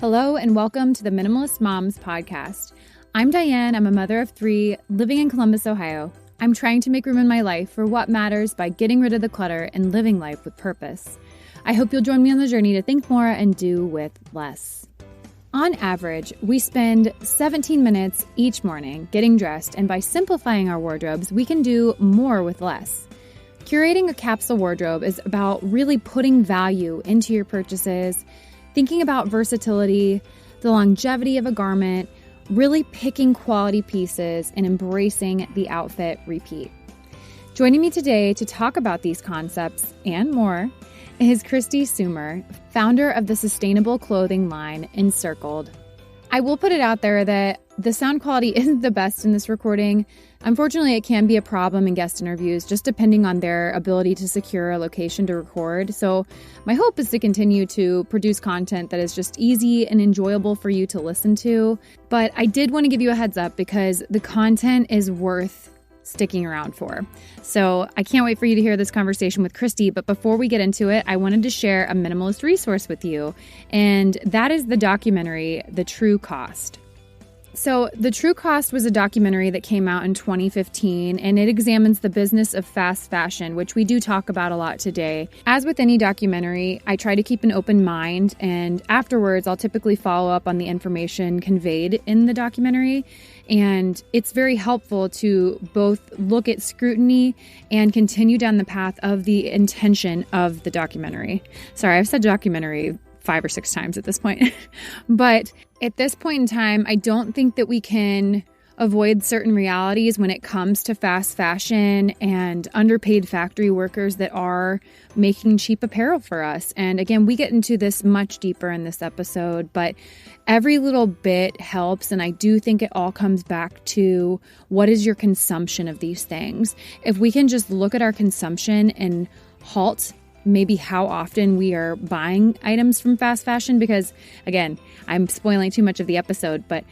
Hello and welcome to the Minimalist Moms podcast. I'm Diane. I'm a mother of three living in Columbus, Ohio. I'm trying to make room in my life for what matters by getting rid of the clutter and living life with purpose. I hope you'll join me on the journey to think more and do with less. On average, we spend 17 minutes each morning getting dressed, and by simplifying our wardrobes, we can do more with less. Curating a capsule wardrobe is about really putting value into your purchases, thinking about versatility, the longevity of a garment, really picking quality pieces, and embracing the outfit repeat. Joining me today to talk about these concepts and more is Kristi Soomer, founder of the sustainable clothing line Encircled. I will put it out there that the sound quality isn't the best in this recording. Unfortunately, it can be a problem in guest interviews, just depending on their ability to secure a location to record. So my hope is to continue to produce content that is just easy and enjoyable for you to listen to. But I did want to give you a heads up because the content is worth sticking around for. So I can't wait for you to hear this conversation with Kristi. But before we get into it, I wanted to share a minimalist resource with you. And that is the documentary, The True Cost. So The True Cost was a documentary that came out in 2015, and it examines the business of fast fashion, which we do talk about a lot today. As with any documentary, I try to keep an open mind, and afterwards I'll typically follow up on the information conveyed in the documentary. And it's very helpful to both look at scrutiny and continue down the path of the intention of the documentary. Sorry, I've said documentary 5 or 6 times at this point. But at this point in time, I don't think that we can avoid certain realities when it comes to fast fashion and underpaid factory workers that are making cheap apparel for us. And again, we get into this much deeper in this episode, but every little bit helps. And I do think it all comes back to what is your consumption of these things. If we can just look at our consumption and halt maybe how often we are buying items from fast fashion, because again, I'm spoiling too much of the episode, but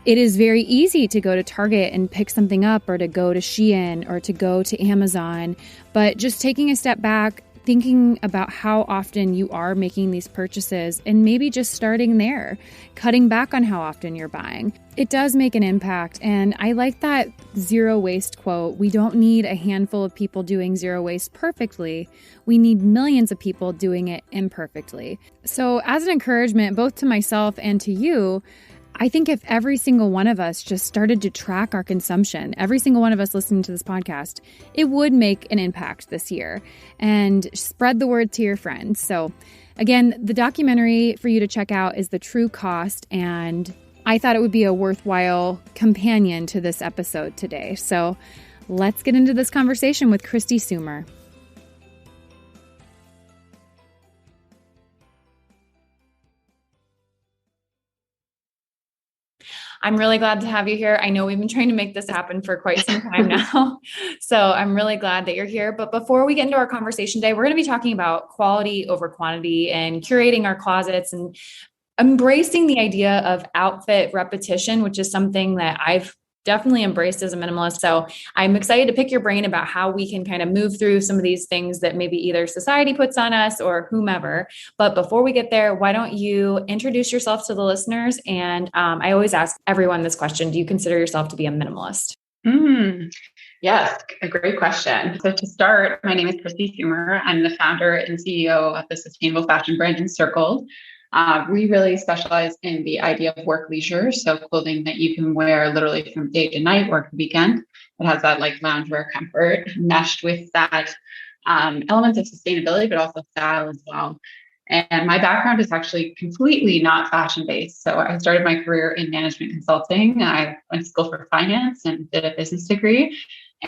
it is very easy to go to Target and pick something up, or to go to Shein, or to go to Amazon. But just taking a step back, thinking about how often you are making these purchases, and maybe just starting there, cutting back on how often you're buying. It does make an impact. And I like that zero waste quote. We don't need a handful of people doing zero waste perfectly. We need millions of people doing it imperfectly. So as an encouragement, both to myself and to you, I think if every single one of us just started to track our consumption, every single one of us listening to this podcast, it would make an impact this year, and spread the word to your friends. So again, the documentary for you to check out is The True Cost, and I thought it would be a worthwhile companion to this episode today. So let's get into this conversation with Kristi Soomer. I'm really glad to have you here. I know we've been trying to make this happen for quite some time now. So I'm really glad that you're here. But before we get into our conversation today, we're going to be talking about quality over quantity and curating our closets and embracing the idea of outfit repetition, which is something that I've definitely embraced as a minimalist. So I'm excited to pick your brain about how we can kind of move through some of these things that maybe either society puts on us or whomever. But before we get there, why don't you introduce yourself to the listeners? And I always ask everyone this question: do you consider yourself to be a minimalist? Yes, a great question. So to start, my name is Kristi Soomer. I'm the founder and CEO of the sustainable fashion brand Encircled. We really specialize in the idea of work leisure. So clothing that you can wear literally from day to night or weekend. It has that like loungewear comfort meshed with that elements of sustainability, but also style as well. And my background is actually completely not fashion based. So I started my career in management consulting. I went to school for finance and did a business degree,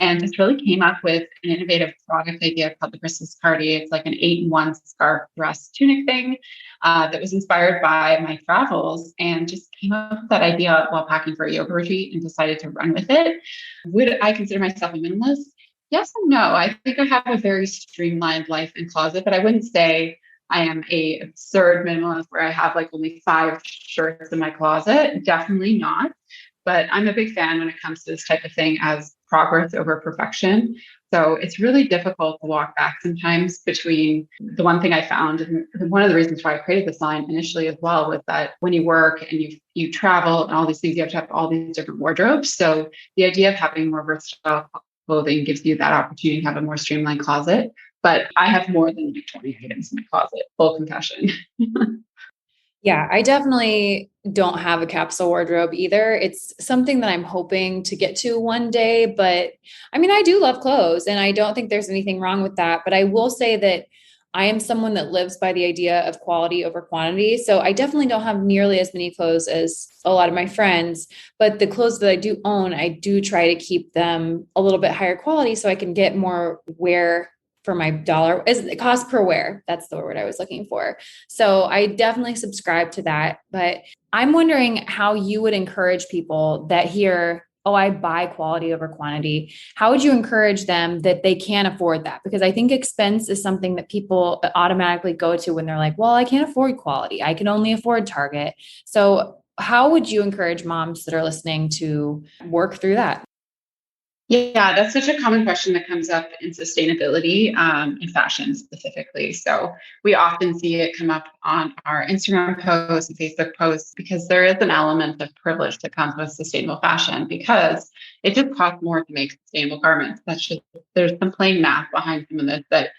and just really came up with an innovative product idea called the Christmas Party. It's like an 8-in-1 scarf dress tunic thing that was inspired by my travels, and just came up with that idea while packing for a yoga retreat and decided to run with it. Would I consider myself a minimalist? Yes and no. I think I have a very streamlined life and closet, but I wouldn't say I am a absurd minimalist where I have like only 5 shirts in my closet. Definitely not. But I'm a big fan when it comes to this type of thing as progress over perfection. So it's really difficult to walk back sometimes between the one thing I found, and one of the reasons why I created this line initially as well, was that when you work and you travel and all these things, you have to have all these different wardrobes. So the idea of having more versatile clothing gives you that opportunity to have a more streamlined closet. But I have more than like 20 items in my closet, full confession. Yeah, I definitely don't have a capsule wardrobe either. It's something that I'm hoping to get to one day, but I mean, I do love clothes and I don't think there's anything wrong with that. But I will say that I am someone that lives by the idea of quality over quantity. So I definitely don't have nearly as many clothes as a lot of my friends, but the clothes that I do own, I do try to keep them a little bit higher quality so I can get more wear for my dollar. Is it cost per wear? That's the word I was looking for. So I definitely subscribe to that, but I'm wondering how you would encourage people that hear, oh, I buy quality over quantity. How would you encourage them that they can't afford that? Because I think expense is something that people automatically go to when they're like, well, I can't afford quality. I can only afford Target. So how would you encourage moms that are listening to work through that? Yeah, that's such a common question that comes up in sustainability, in fashion specifically. So we often see it come up on our Instagram posts and Facebook posts because there is an element of privilege that comes with sustainable fashion because it just costs more to make sustainable garments. There's some plain math behind some of this that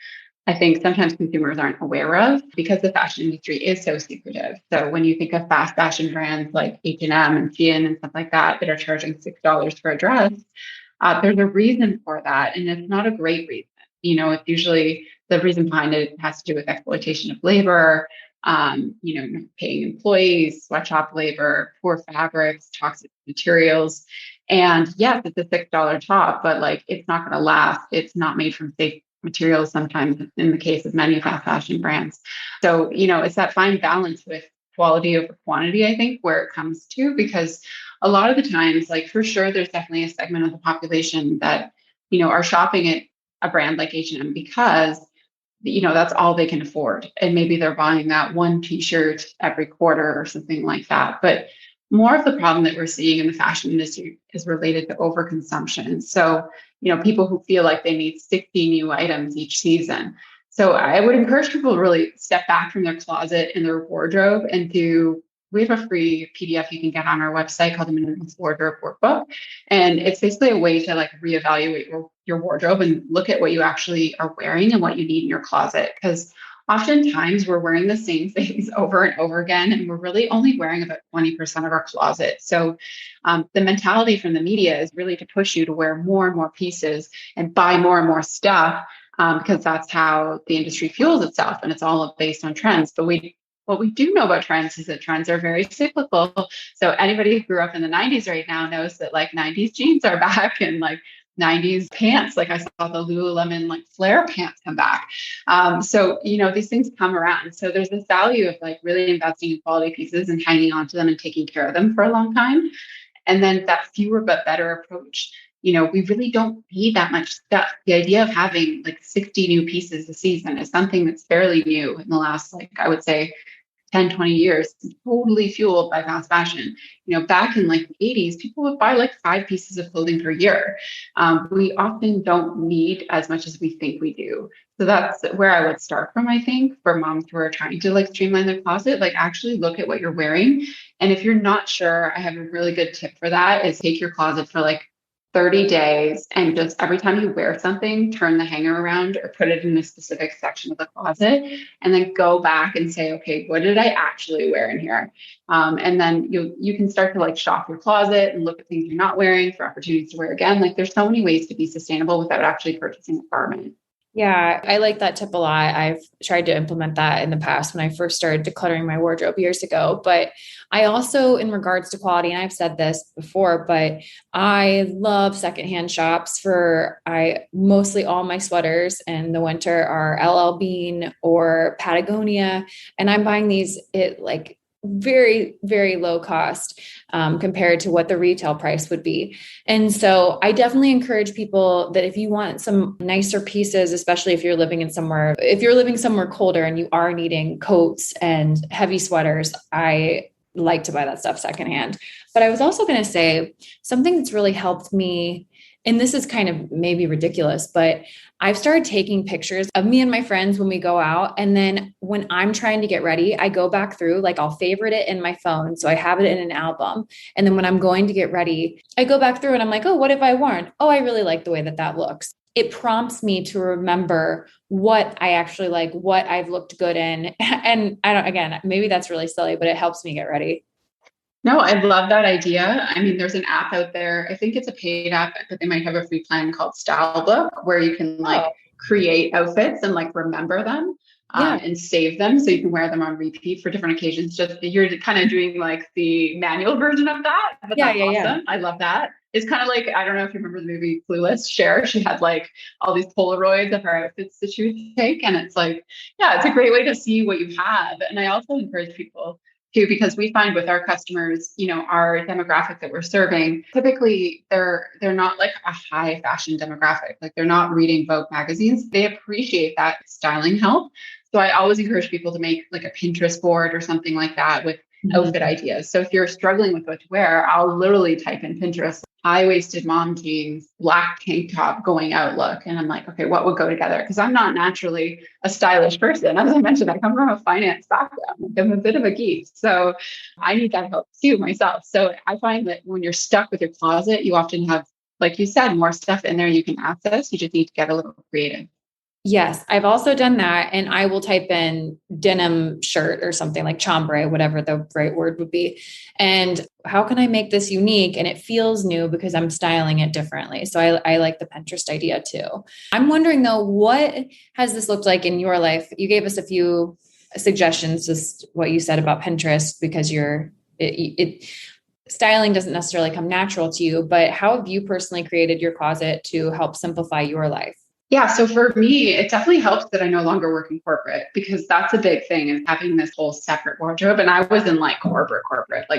I think sometimes consumers aren't aware of because the fashion industry is so secretive. So when you think of fast fashion brands like H&M and Shein and stuff like that are charging $6 for a dress, there's a reason for that, and it's not a great reason. It's usually the reason behind it has to do with exploitation of labor, not paying employees, sweatshop labor, poor fabrics, toxic materials. And yes, it's a $6 top, but like it's not going to last. It's not made from safe materials sometimes in the case of many fast fashion brands. So, it's that fine balance with quality over quantity, I think, where it comes to, because a lot of the times, like for sure, there's definitely a segment of the population that, are shopping at a brand like H&M because, that's all they can afford. And maybe they're buying that one t-shirt every quarter or something like that. But more of the problem that we're seeing in the fashion industry is related to overconsumption. So, people who feel like they need 60 new items each season. So I would encourage people to really step back from their closet and their wardrobe and we have a free PDF you can get on our website called the Minimalist Wardrobe Workbook. And it's basically a way to like reevaluate your wardrobe and look at what you actually are wearing and what you need in your closet. Because oftentimes we're wearing the same things over and over again, and we're really only wearing about 20% of our closet. So the mentality from the media is really to push you to wear more and more pieces and buy more and more stuff. Because that's how the industry fuels itself, and it's all based on trends. But what we do know about trends is that trends are very cyclical. So anybody who grew up in the 90s right now knows that like 90s jeans are back and like 90s pants. Like I saw the Lululemon like flare pants come back. So, these things come around. So there's this value of like really investing in quality pieces and hanging on to them and taking care of them for a long time. And then that fewer but better approach. We really don't need that much stuff. The idea of having like 60 new pieces a season is something that's fairly new in the last, like, I would say 10, 20 years, totally fueled by fast fashion. Back in like the 80s, people would buy like 5 pieces of clothing per year. We often don't need as much as we think we do. So that's where I would start from, I think, for moms who are trying to like streamline their closet, like actually look at what you're wearing. And if you're not sure, I have a really good tip for that is take your closet for like 30 days and just every time you wear something, turn the hanger around or put it in a specific section of the closet and then go back and say, okay, what did I actually wear in here? And then you can start to like shop your closet and look at things you're not wearing for opportunities to wear again. Like there's so many ways to be sustainable without actually purchasing a garment. Yeah, I like that tip a lot. I've tried to implement that in the past when I first started decluttering my wardrobe years ago. But I also, in regards to quality, and I've said this before, but I love secondhand shops mostly all my sweaters in the winter are LL Bean or Patagonia. And I'm buying these very, very low cost compared to what the retail price would be. And so I definitely encourage people that if you want some nicer pieces, especially if you're living somewhere colder and you are needing coats and heavy sweaters, I like to buy that stuff secondhand. But I was also going to say something that's really helped me and this is kind of maybe ridiculous, but I've started taking pictures of me and my friends when we go out. And then when I'm trying to get ready, I go back through, like I'll favorite it in my phone. So I have it in an album. And then when I'm going to get ready, I go back through and I'm like, oh, what have I worn? Oh, I really like the way that looks. It prompts me to remember what I actually like, what I've looked good in. And I don't, again, maybe that's really silly, but it helps me get ready. No, I love that idea. I mean, there's an app out there. I think it's a paid app, but they might have a free plan called Style Book where you can create outfits and remember them and save them so you can wear them on repeat for different occasions. Just you're kind of doing the manual version of that. But that's awesome. Yeah. I love that. It's kind of I don't know if you remember the movie Clueless, Cher. She had all these Polaroids of her outfits that she would take. And it's it's a great way to see what you have. And I also encourage people too, because we find with our customers, our demographic that we're serving, typically they're not a high fashion demographic. They're not reading Vogue magazines. They appreciate that styling help. So I always encourage people to make a Pinterest board or something like that with outfit ideas. So if you're struggling with what to wear, I'll literally type in Pinterest, high-waisted mom jeans, black tank top going out look. And I'm like, okay, what would go together? Because I'm not naturally a stylish person. As I mentioned, I come from a finance background. I'm a bit of a geek. So I need that help too myself. So I find that when you're stuck with your closet, you often have, like you said, more stuff in there you can access. You just need to get a little creative. Yes, I've also done that. And I will type in denim shirt or something like chambray, whatever the right word would be. And how can I make this unique? And it feels new because I'm styling it differently. So I like the Pinterest idea too. I'm wondering though, what has this looked like in your life? You gave us a few suggestions, just what you said about Pinterest, because styling doesn't necessarily come natural to you, but how have you personally created your closet to help simplify your life? Yeah. So for me, it definitely helps that I no longer work in corporate, because that's a big thing, is having this whole separate wardrobe. And I was in corporate,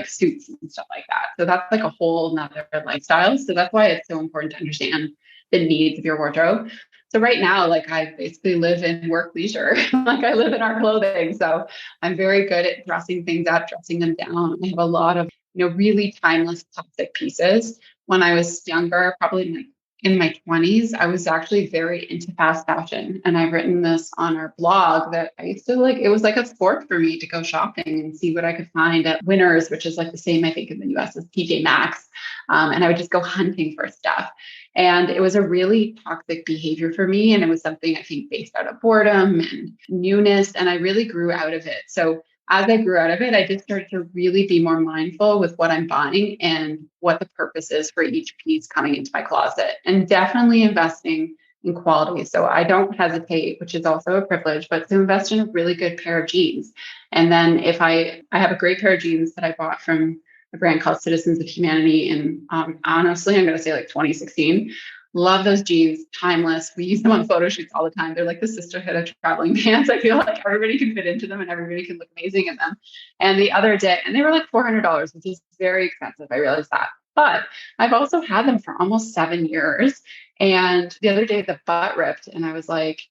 suits and stuff like that. So that's a whole nother lifestyle. So that's why it's so important to understand the needs of your wardrobe. So right now, I basically live in work leisure, I live in our clothing. So I'm very good at dressing things up, dressing them down. I have a lot of, really timeless classic pieces. When I was younger, probably in my 20s, I was actually very into fast fashion. And I've written this on our blog that I used to it was a sport for me to go shopping and see what I could find at Winners, which is the same, I think, in the US as TJ Maxx. And I would just go hunting for stuff. And it was a really toxic behavior for me. And it was something, I think, based out of boredom and newness. And I really grew out of it. So as I grew out of it, I just started to really be more mindful with what I'm buying and what the purpose is for each piece coming into my closet, and definitely investing in quality. So I don't hesitate, which is also a privilege, but to invest in a really good pair of jeans. And then if I have a great pair of jeans that I bought from a brand called Citizens of Humanity. And honestly, I'm going to say 2016. Love those jeans, timeless. We use them on photo shoots all the time. They're like the sisterhood of traveling pants. I feel like everybody can fit into them and everybody can look amazing in them. And the other day, and they were $400, which is very expensive. I realized that. But I've also had them for almost 7 years. And the other day, the butt ripped. And I was like,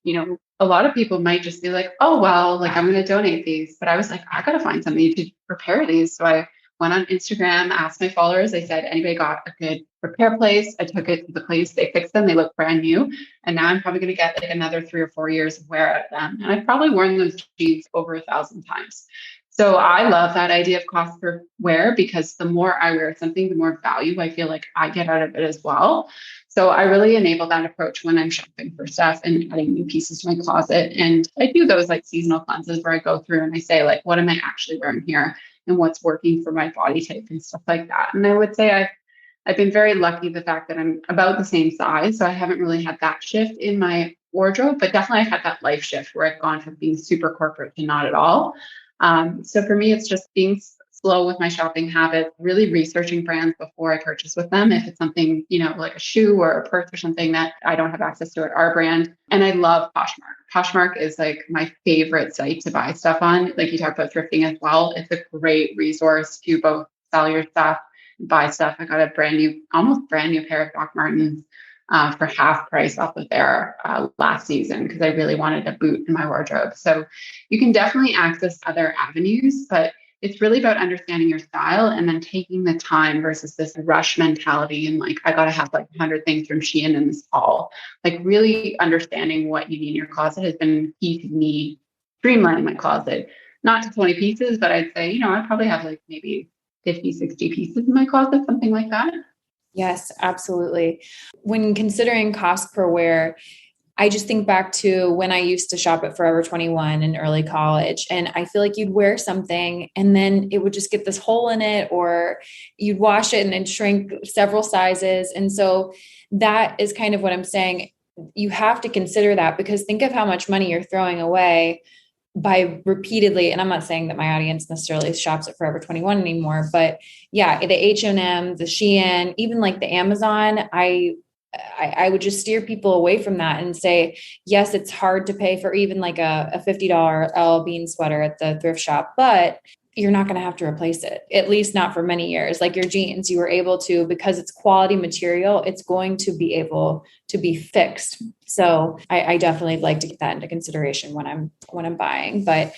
a lot of people might just be like, oh, well, I'm going to donate these. But I was like, I got to find somebody to repair these. So I went on Instagram, asked my followers. I said, anybody got a good repair place? I took it to the place. They fixed them. They look brand new. And now I'm probably going to get another 3 or 4 years of wear out of them. And I've probably worn those jeans over 1,000 times. So I love that idea of cost per wear, because the more I wear something, the more value I feel like I get out of it as well. So I really enable that approach when I'm shopping for stuff and adding new pieces to my closet. And I do those seasonal cleanses where I go through and I say, what am I actually wearing here and what's working for my body type and stuff like that. And I would say I've been very lucky, the fact that I'm about the same size. So I haven't really had that shift in my wardrobe, but definitely I've had that life shift where I've gone from being super corporate to not at all. So for me, it's just being slow with my shopping habits, really researching brands before I purchase with them. If it's something, like a shoe or a purse or something that I don't have access to at our brand. And I love Poshmark. Poshmark is my favorite site to buy stuff on. You talk about thrifting as well. It's a great resource to both sell your stuff and buy stuff. I got a almost brand new pair of Doc Martens for half price off of their last season, because I really wanted a boot in my wardrobe. So you can definitely access other avenues, but it's really about understanding your style and then taking the time versus this rush mentality. And like, I got to have like 100 things from Shein in this haul. Like really understanding what you need in your closet has been key to me streamlining my closet, not to 20 pieces, but I'd say, I probably have like maybe 50, 60 pieces in my closet, something like that. Yes, absolutely. When considering cost per wear, I just think back to when I used to shop at Forever 21 in early college, and I feel like you'd wear something and then it would just get this hole in it, or you'd wash it and then shrink several sizes. And so that is kind of what I'm saying. You have to consider that, because think of how much money you're throwing away by repeatedly, and I'm not saying that my audience necessarily shops at Forever 21 anymore, but yeah, the H&M, the Shein, even like the Amazon, I would just steer people away from that and say, yes, it's hard to pay for even like a $50 LL Bean sweater at the thrift shop, but you're not going to have to replace it, at least not for many years. Like your jeans, you were able to, because it's quality material, it's going to be able to be fixed. So I definitely like to get that into consideration when I'm buying. But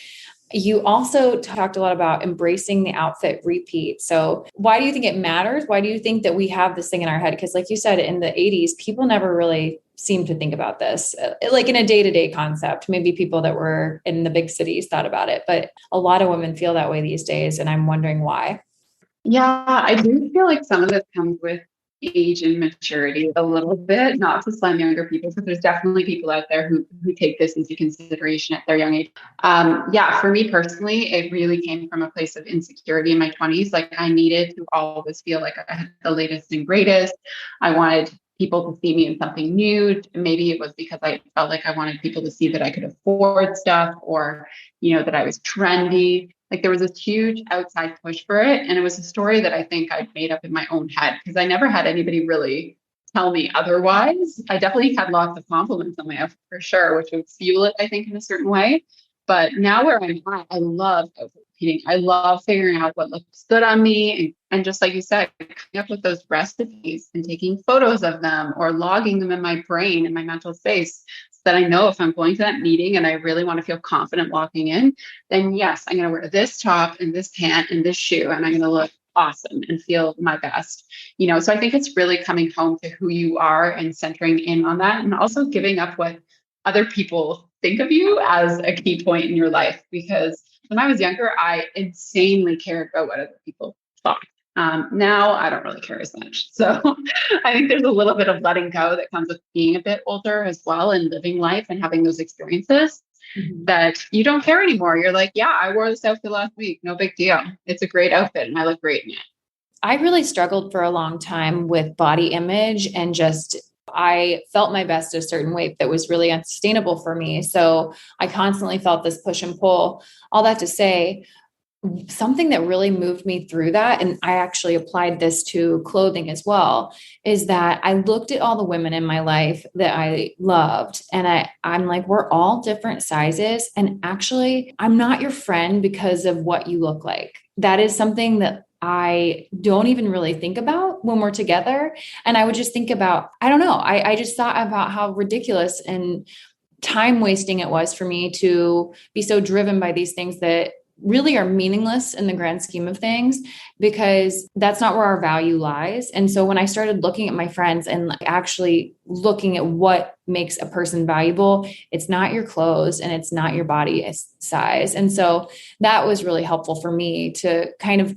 you also talked a lot about embracing the outfit repeat. So why do you think it matters? Why do you think that we have this thing in our head? Because like you said, in the 80s, people never really seemed to think about this, like in a day-to-day concept. Maybe people that were in the big cities thought about it, but a lot of women feel that way these days. And I'm wondering why. Yeah, I do feel like some of this comes with age and maturity a little bit, not to slam younger people, because there's definitely people out there who take this into consideration at their young age. Yeah, for me personally, it really came from a place of insecurity in my 20s. Like I needed to always feel like I had the latest and greatest. I wanted people to see me in something new. Maybe it was because I felt like I wanted people to see that I could afford stuff, or, that I was trendy. Like there was this huge outside push for it. And it was a story that I think I'd made up in my own head, because I never had anybody really tell me otherwise. I definitely had lots of compliments on my outfit for sure, which would fuel it, I think, in a certain way. But now where I'm at, I love outfit repeating. I love figuring out what looks good on me. And just like you said, coming up with those recipes and taking photos of them or logging them in my brain, in my mental space, so that I know if I'm going to that meeting and I really want to feel confident walking in, then yes, I'm going to wear this top and this pant and this shoe, and I'm going to look awesome and feel my best. So I think it's really coming home to who you are and centering in on that, and also giving up what other people think of you as a key point in your life. Because when I was younger, I insanely cared about what other people thought. Now I don't really care as much. So I think there's a little bit of letting go that comes with being a bit older as well, and living life and having those experiences, that you don't care anymore. You're like, yeah, I wore this outfit last week. No big deal. It's a great outfit and I look great in it. I really struggled for a long time with body image, and just I felt my best at a certain weight that was really unsustainable for me. So I constantly felt this push and pull. All that to say, something that really moved me through that, and I actually applied this to clothing as well, is that I looked at all the women in my life that I loved, and I'm like, we're all different sizes. And actually, I'm not your friend because of what you look like. That is something that I don't even really think about when we're together. And I would just think about, I don't know, I just thought about how ridiculous and time wasting it was for me to be so driven by these things that really are meaningless in the grand scheme of things, because that's not where our value lies. And so when I started looking at my friends and actually looking at what makes a person valuable, it's not your clothes and it's not your body size. And so that was really helpful for me to kind of,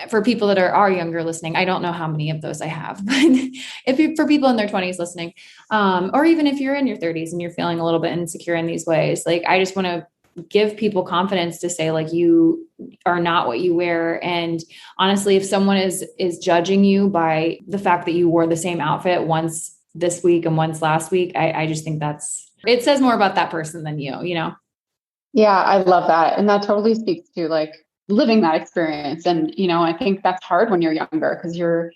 for people that are younger listening, I don't know how many of those I have, but for people in their 20s listening, or even if you're in your 30s and you're feeling a little bit insecure in these ways, like I just want to give people confidence to say, like, you are not what you wear. And honestly, if someone is judging you by the fact that you wore the same outfit once this week and once last week, I just think it says more about that person than you. Yeah, I love that. And that totally speaks to like living that experience. And, I think that's hard when you're younger, because you're,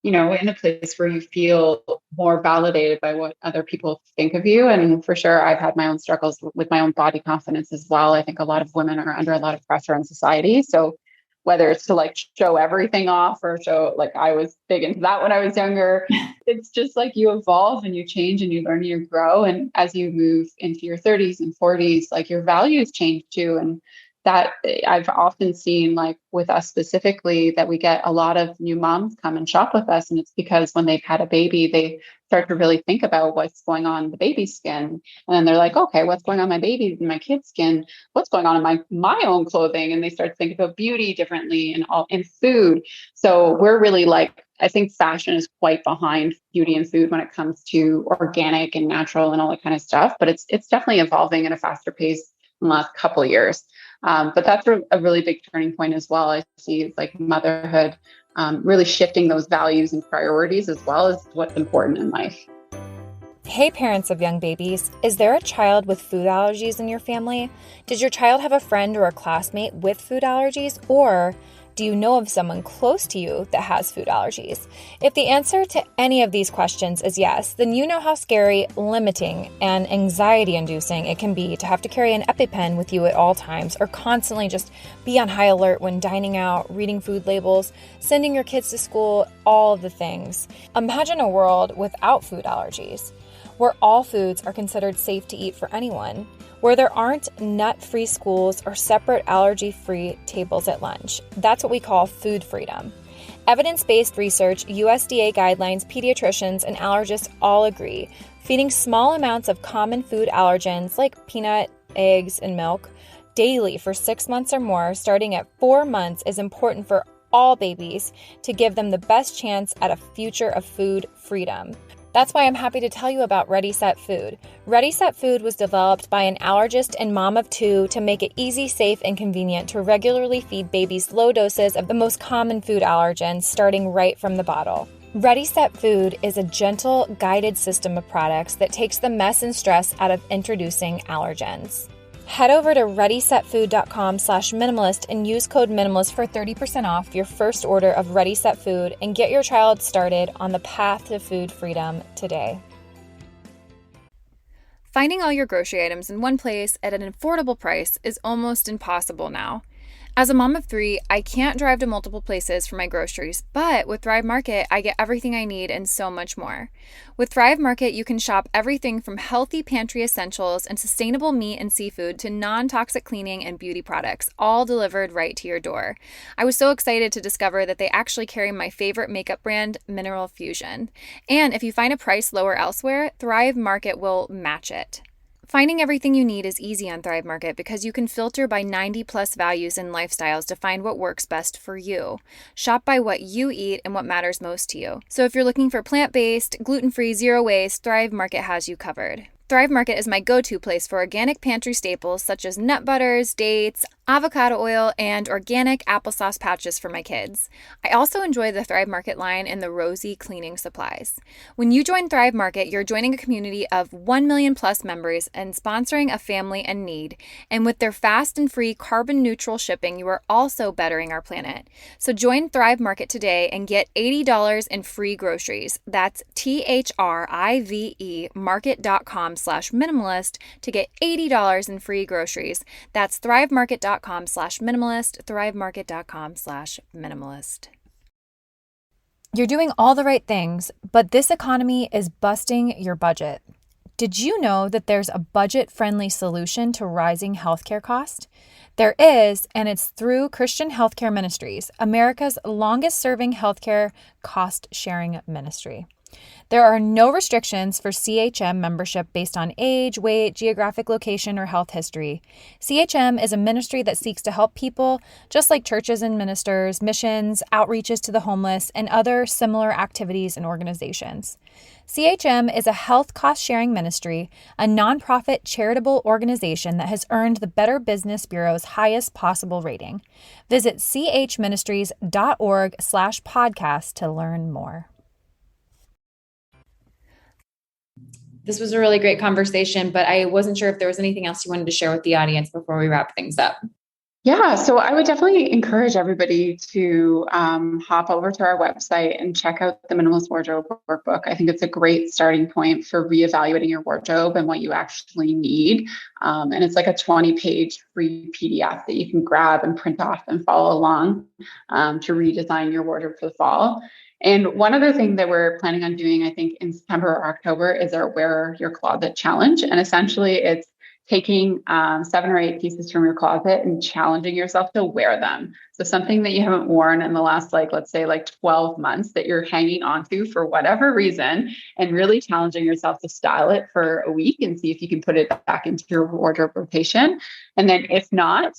in a place where you feel more validated by what other people think of you. And for sure, I've had my own struggles with my own body confidence as well. I think a lot of women are under a lot of pressure in society. So whether it's to like show everything off or show, like I was big into that when I was younger, it's just like you evolve and you change and you learn and you grow. And as you move into your 30s and 40s, like your values change too. And that I've often seen, like with us specifically, that we get a lot of new moms come and shop with us. And it's because when they've had a baby, they start to really think about what's going on in the baby's skin. And then they're like, okay, what's going on in my baby's and my kid's skin? What's going on in my own clothing? And they start to think about beauty differently and all in food. So we're really like, I think fashion is quite behind beauty and food when it comes to organic and natural and all that kind of stuff. But it's definitely evolving at a faster pace in the last couple of years. But that's a really big turning point as well. I see like motherhood really shifting those values and priorities as well as what's important in life. Hey, parents of young babies, is there a child with food allergies in your family? Does your child have a friend or a classmate with food allergies? Or do you know of someone close to you that has food allergies? If the answer to any of these questions is yes, then you know how scary, limiting, and anxiety-inducing it can be to have to carry an EpiPen with you at all times or constantly just be on high alert when dining out, reading food labels, sending your kids to school, all of the things. Imagine a world without food allergies, where all foods are considered safe to eat for anyone, where there aren't nut-free schools or separate allergy-free tables at lunch. That's what we call food freedom. Evidence-based research, USDA guidelines, pediatricians, and allergists all agree. Feeding small amounts of common food allergens like peanut, eggs, and milk daily for 6 months or more, starting at 4 months, is important for all babies to give them the best chance at a future of food freedom. That's why I'm happy to tell you about Ready Set Food. Ready Set Food was developed by an allergist and mom of two to make it easy, safe, and convenient to regularly feed babies low doses of the most common food allergens, starting right from the bottle. Ready Set Food is a gentle, guided system of products that takes the mess and stress out of introducing allergens. Head over to readysetfood.com/minimalist and use code minimalist for 30% off your first order of Ready Set Food and get your child started on the path to food freedom today. Finding all your grocery items in one place at an affordable price is almost impossible now. As a mom of three, I can't drive to multiple places for my groceries, but with Thrive Market, I get everything I need and so much more. With Thrive Market, you can shop everything from healthy pantry essentials and sustainable meat and seafood to non-toxic cleaning and beauty products, all delivered right to your door. I was so excited to discover that they actually carry my favorite makeup brand, Mineral Fusion. And if you find a price lower elsewhere, Thrive Market will match it. Finding everything you need is easy on Thrive Market because you can filter by 90 plus values and lifestyles to find what works best for you. Shop by what you eat and what matters most to you. So if you're looking for plant-based, gluten-free, zero waste, Thrive Market has you covered. Thrive Market is my go-to place for organic pantry staples such as nut butters, dates, avocado oil, and organic applesauce patches for my kids. I also enjoy the Thrive Market line and the Rosy cleaning supplies. When you join Thrive Market, you're joining a community of 1 million plus members and sponsoring a family in need. And with their fast and free carbon neutral shipping, you are also bettering our planet. So join Thrive Market today and get $80 in free groceries. That's THRIVE market.com/minimalist to get $80 in free groceries. That's thrivemarket.com/minimalist, thrivemarket.com/minimalist. You're doing all the right things, but this economy is busting your budget. Did you know that there's a budget-friendly solution to rising healthcare costs? There is, and it's through Christian Healthcare Ministries, America's longest-serving healthcare cost-sharing ministry. There are no restrictions for CHM membership based on age, weight, geographic location, or health history. CHM is a ministry that seeks to help people, just like churches and ministers, missions, outreaches to the homeless, and other similar activities and organizations. CHM is a health cost-sharing ministry, a nonprofit charitable organization that has earned the Better Business Bureau's highest possible rating. Visit chministries.org/podcast to learn more. This was a really great conversation, but I wasn't sure if there was anything else you wanted to share with the audience before we wrap things up. Yeah, so I would definitely encourage everybody to hop over to our website and check out the Minimalist Wardrobe Workbook. I think it's a great starting point for reevaluating your wardrobe and what you actually need. And it's like a 20-page free PDF that you can grab and print off and follow along to redesign your wardrobe for the fall. And one other thing that we're planning on doing, I think in September or October, is our Wear Your Closet Challenge. And essentially taking 7 or 8 pieces from your closet and challenging yourself to wear them. So something that you haven't worn in the last, let's say 12 months that you're hanging onto for whatever reason, and really challenging yourself to style it for a week and see if you can put it back into your wardrobe rotation. And then if not,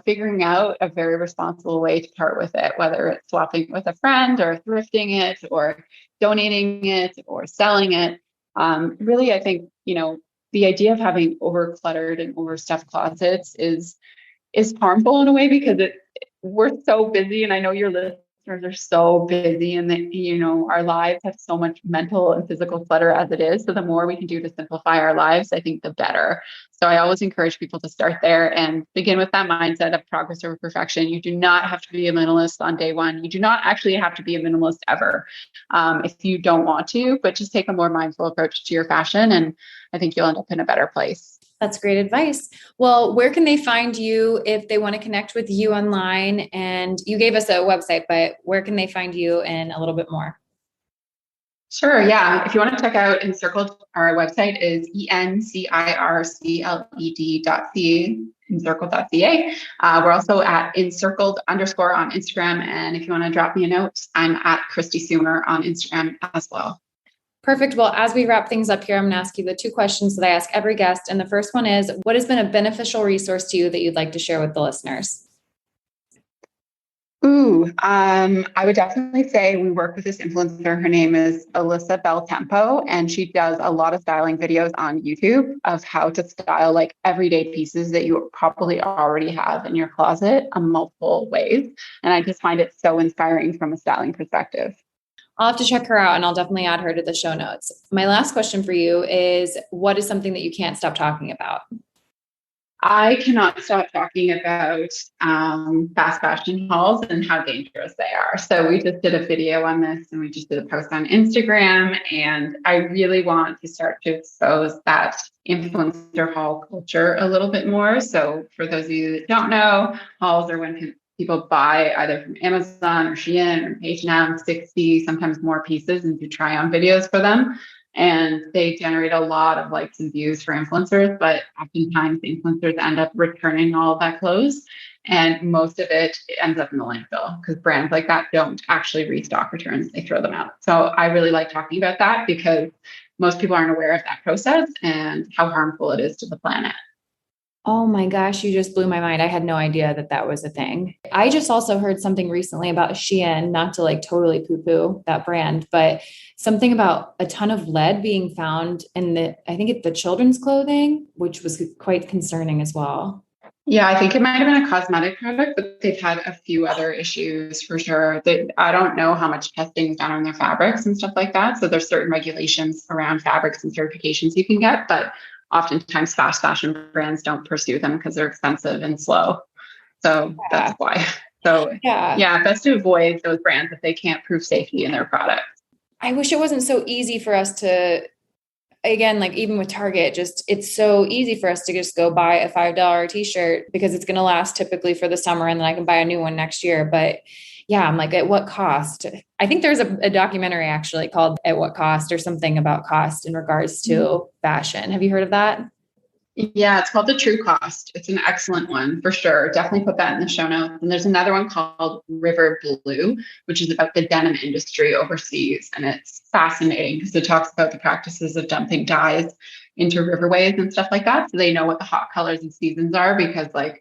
figuring out a very responsible way to part with it, whether it's swapping with a friend or thrifting it or donating it or selling it. Really, I think, the idea of having over-cluttered and overstuffed closets is harmful in a way, because we're so busy, and I know your listeners are so busy, and that, our lives have so much mental and physical clutter as it is. So the more we can do to simplify our lives, I think the better. So I always encourage people to start there and begin with that mindset of progress over perfection. You do not have to be a minimalist on day one. You do not actually have to be a minimalist ever, if you don't want to, but just take a more mindful approach to your fashion, and I think you'll end up in a better place. That's great advice. Well, where can they find you if they want to connect with you online? And you gave us a website, but where can they find you and a little bit more? Sure. Yeah. If you want to check out Encircled, our website is encircled.ca, encircled.ca. We're also at Encircled _ on Instagram. And if you want to drop me a note, I'm at Kristi Soomer on Instagram as well. Perfect. Well, as we wrap things up here, I'm going to ask you the 2 questions that I ask every guest. And the first one is, what has been a beneficial resource to you that you'd like to share with the listeners? I would definitely say we work with this influencer. Her name is Alyssa Bell Tempo, and she does a lot of styling videos on YouTube of how to style everyday pieces that you probably already have in your closet in multiple ways. And I just find it so inspiring from a styling perspective. I'll have to check her out, and I'll definitely add her to the show notes. My last question for you is, what is something that you can't stop talking about? I cannot stop talking about fast fashion hauls and how dangerous they are. So we just did a video on this, and we just did a post on Instagram, and I really want to start to expose that influencer haul culture a little bit more. So for those of you that don't know, hauls are when people buy either from Amazon or Shein or H&M 60, sometimes more pieces, and do try on videos for them. And they generate a lot of likes and views for influencers, but oftentimes the influencers end up returning all of that clothes. And most of it ends up in the landfill, because brands like that don't actually restock returns. They throw them out. So I really like talking about that, because most people aren't aware of that process and how harmful it is to the planet. Oh my gosh, you just blew my mind. I had no idea that that was a thing. I just also heard something recently about Shein, not to totally poo-poo that brand, but something about a ton of lead being found in I think it's the children's clothing, which was quite concerning as well. Yeah, I think it might have been a cosmetic product, but they've had a few other issues for sure. I don't know how much testing is done on their fabrics and stuff like that. So there's certain regulations around fabrics and certifications you can get, but oftentimes fast fashion brands don't pursue them because they're expensive and slow. So that's why. So yeah, best to avoid those brands if they can't prove safety in their products. I wish it wasn't so easy for us to, again, even with Target, it's so easy for us to just go buy a $5 t-shirt because it's going to last typically for the summer, and then I can buy a new one next year. But yeah, I'm at what cost? I think there's a documentary actually called At What Cost, or something about cost in regards to fashion. Have you heard of that? Yeah, it's called The True Cost. It's an excellent one for sure. Definitely put that in the show notes. And there's another one called River Blue, which is about the denim industry overseas. And it's fascinating because it talks about the practices of dumping dyes into riverways and stuff like that. So they know what the hot colors and seasons are, because the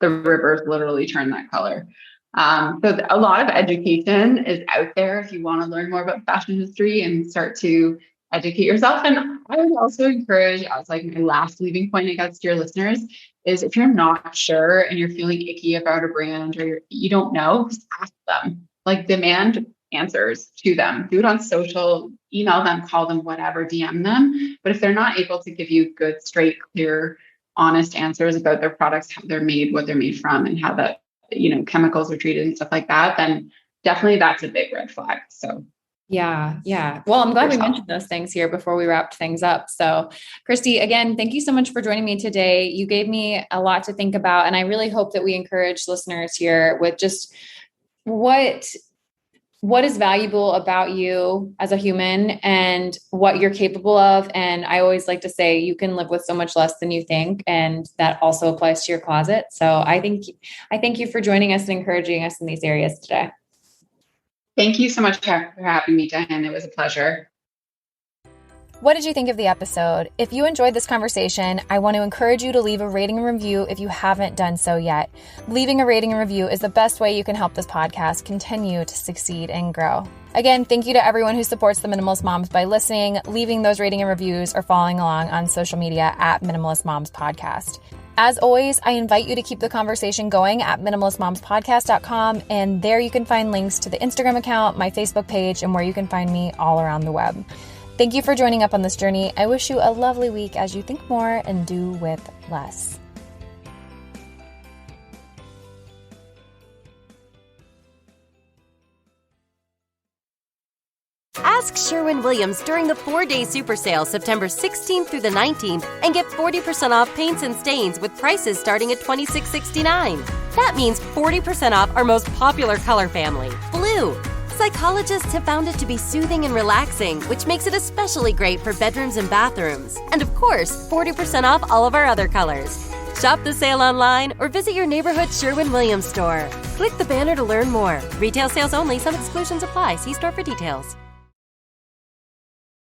rivers literally turn that color. So a lot of education is out there if you want to learn more about fashion history and start to educate yourself. And I would also encourage, as my last leaving point, I guess, to your listeners, is if you're not sure and you're feeling icky about a brand, or you don't know, just ask them. Demand answers to them. Do it on social, email them, call them, whatever, DM them. But if they're not able to give you good, straight, clear, honest answers about their products, how they're made, what they're made from, and how that chemicals are treated and stuff like that, then definitely that's a big red flag. So yeah. Well, I'm glad we mentioned those things here before we wrapped things up. So Kristi, again, thank you so much for joining me today. You gave me a lot to think about, and I really hope that we encourage listeners here with just what what is valuable about you as a human and what you're capable of. And I always like to say you can live with so much less than you think. And that also applies to your closet. So I thank you for joining us and encouraging us in these areas today. Thank you so much for having me, Diane. It was a pleasure. What did you think of the episode? If you enjoyed this conversation, I want to encourage you to leave a rating and review if you haven't done so yet. Leaving a rating and review is the best way you can help this podcast continue to succeed and grow. Again, thank you to everyone who supports the Minimalist Moms by listening, leaving those rating and reviews, or following along on social media at Minimalist Moms Podcast. As always, I invite you to keep the conversation going at minimalistmomspodcast.com, and there you can find links to the Instagram account, my Facebook page, and where you can find me all around the web. Thank you for joining up on this journey. I wish you a lovely week as you think more and do with less. Ask Sherwin-Williams during the 4-day super sale September 16th through the 19th and get 40% off paints and stains with prices starting at $26.69. That means 40% off our most popular color family, blue. Psychologists have found it to be soothing and relaxing, which makes it especially great for bedrooms and bathrooms. And of course, 40% off all of our other colors. Shop the sale online or visit your neighborhood Sherwin-Williams store. Click the banner to learn more. Retail sales only. Some exclusions apply. See store for details.